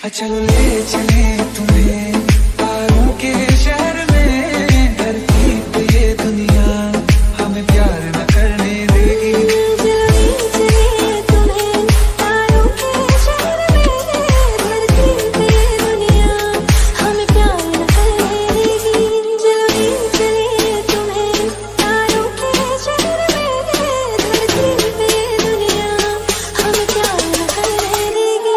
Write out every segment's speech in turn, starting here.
चलो ले चले तुम्हें तारों के शहर में, धरती पे ये दुनिया हमें प्यार न करने देगी। चलो ले चले तुम्हें तारों के शहर में, धरती पे ये दुनिया हमें प्यार न करने देगी। चलो ले चले तुम्हें तारों के शहर में, धरती पे ये दुनिया हमें प्यार न करने देगी।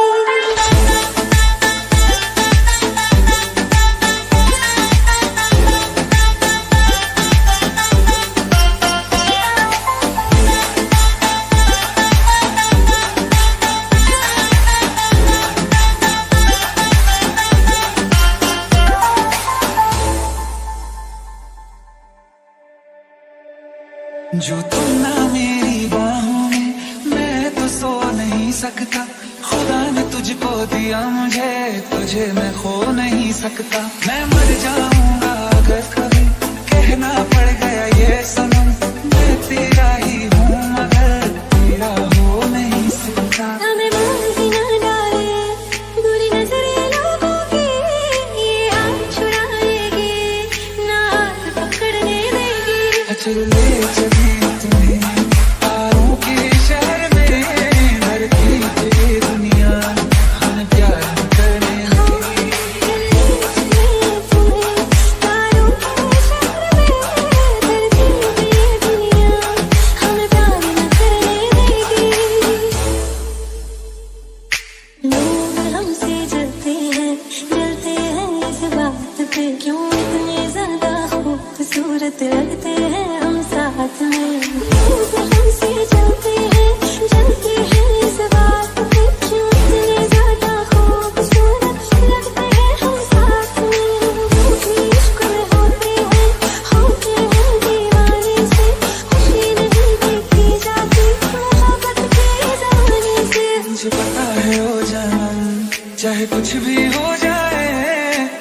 जो तुम ना मेरी बाहों में, मैं तो सो नहीं सकता। खुदा ने तुझको दिया मुझे, तुझे मैं खो नहीं सकता। मैं मर जाऊंगा अगर कभी कहना पड़ गया ये सनम, मैं तेरा ही हूँ मगर तेरा हो नहीं सकता। हमें बाजी न डाले बुरी नजरें लोगों की, ये हाथ छुड़ाएगी ना हाथ पकड़ने देगी। चलो ले चले तुम्हें तारों के शहर में, धरती पे ये दुनिया हमें प्यार न करने देगी। चले तुम्हें तारों के शहर में, धरती पे ये दुनिया हमें प्यार न करने देगी। लोग हमसे जलते हैं इस बात पे, क्यों इतने ज्यादा खूबसूरत लगते हैं हम साथ में। लोग हमसे जलते हैं इस बात पे, क्यों इतने ज्यादा खूबसूरत लगते हैं हम साथ में। भी इश्क में होते हैं दीवाने से, खुशी नहीं देखी जाती मोहब्बत के जमाने से। मुझे पता है ओ जानम, चाहे कुछ भी हो जाए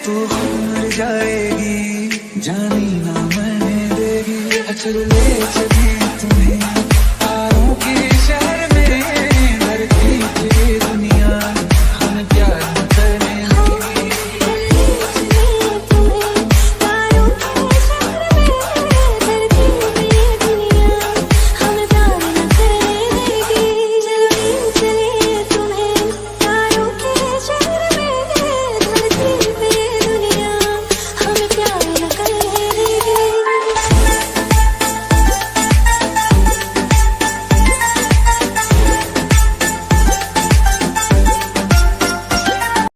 तू खुद मर जाएगी, जानी ना मरने देगी। चलो ले चले तुम्हें